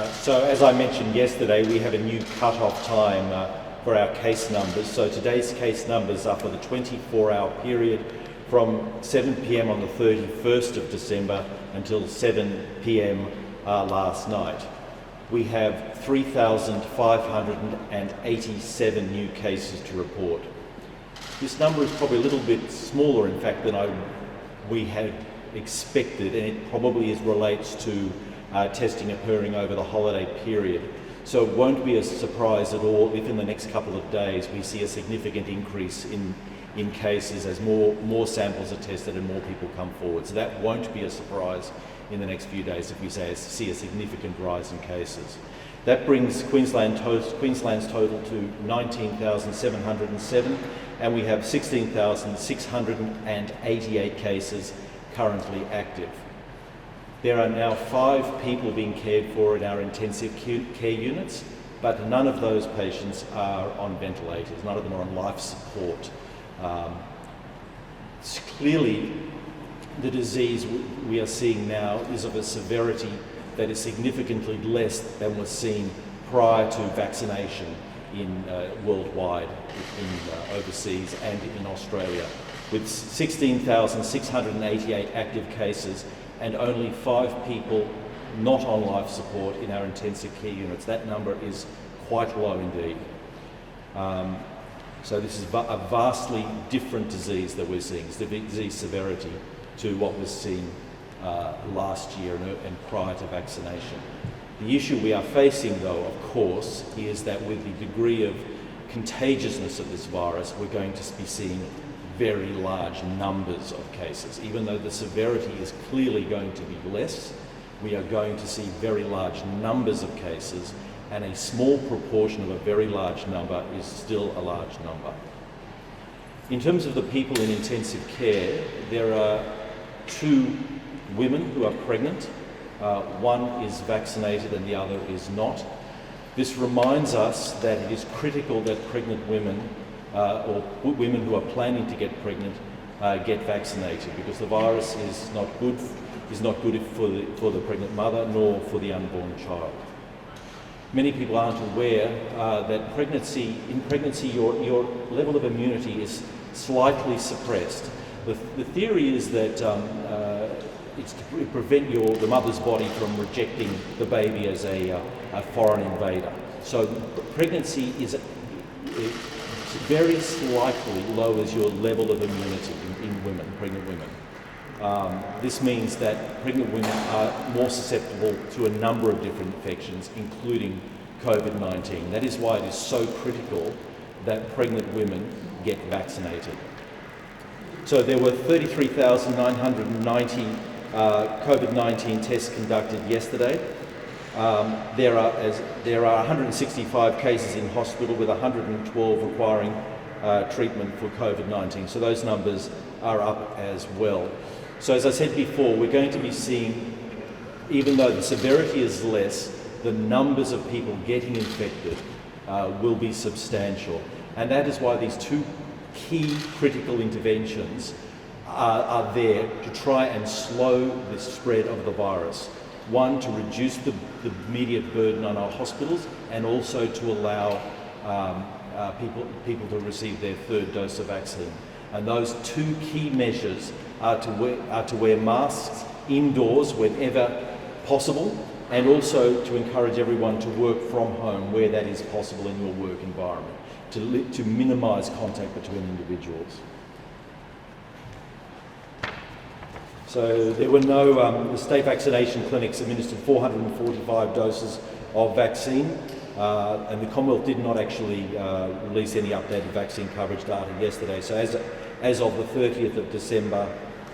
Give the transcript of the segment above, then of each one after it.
So as I mentioned yesterday, we have a new cut-off time for our case numbers. So today's case numbers are for the 24-hour period from 7 p.m. on the 31st of December until 7 p.m. Last night. We have 3,587 new cases to report. This number is probably a little bit smaller, in fact, than we had expected, and it probably relates to testing occurring over the holiday period. So it won't be a surprise at all if in the next couple of days we see a significant increase in cases as more samples are tested and more people come forward. So that won't be a surprise in the next few days if we see a significant rise in cases. That brings Queensland's total to 19,707, and we have 16,688 cases currently active. There are now 5 people being cared for in our intensive care units, but none of those patients are on ventilators. None of them are on life support. Clearly, the disease we are seeing now is of a severity that is significantly less than was seen prior to vaccination worldwide, overseas and in Australia. With 16,688 active cases and only 5 people not on life support in our intensive care units. That number is quite low indeed. So this is a vastly different disease that we're seeing. It's the disease severity to what was seen last year and prior to vaccination. The issue we are facing, though, of course, is that with the degree of contagiousness of this virus, we're going to be seeing very large numbers of cases. Even though the severity is clearly going to be less, we are going to see very large numbers of cases, and a small proportion of a very large number is still a large number. In terms of the people in intensive care, there are 2 women who are pregnant. One is vaccinated and the other is not. This reminds us that it is critical that pregnant women or women who are planning to get pregnant get vaccinated, because the virus is not good for the pregnant mother nor for the unborn child. Many people aren't aware that in pregnancy your level of immunity is slightly suppressed. The theory is that it's to prevent the mother's body from rejecting the baby as a foreign invader. So pregnancy is very slightly lowers your level of immunity in pregnant women. This means that pregnant women are more susceptible to a number of different infections, including COVID-19. That is why it is so critical that pregnant women get vaccinated. So there were 33,990 COVID-19 tests conducted yesterday. There are 165 cases in hospital, with 112 requiring treatment for COVID-19. So those numbers are up as well. So as I said before, we're going to be seeing, even though the severity is less, the numbers of people getting infected will be substantial. And that is why these 2 key critical interventions are there to try and slow the spread of the virus. One, to reduce the immediate burden on our hospitals, and also to allow people to receive their 3rd dose of vaccine. And those 2 key measures are to wear masks indoors whenever possible, and also to encourage everyone to work from home where that is possible in your work environment, to minimise contact between individuals. So there were the state vaccination clinics administered 445 doses of vaccine, and the Commonwealth did not actually release any updated vaccine coverage data yesterday. So as of the 30th of December,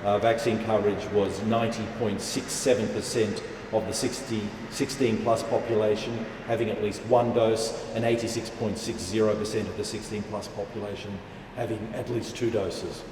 vaccine coverage was 90.67% of the 16 plus population having at least 1 dose, and 86.60% of the 16 plus population having at least 2 doses.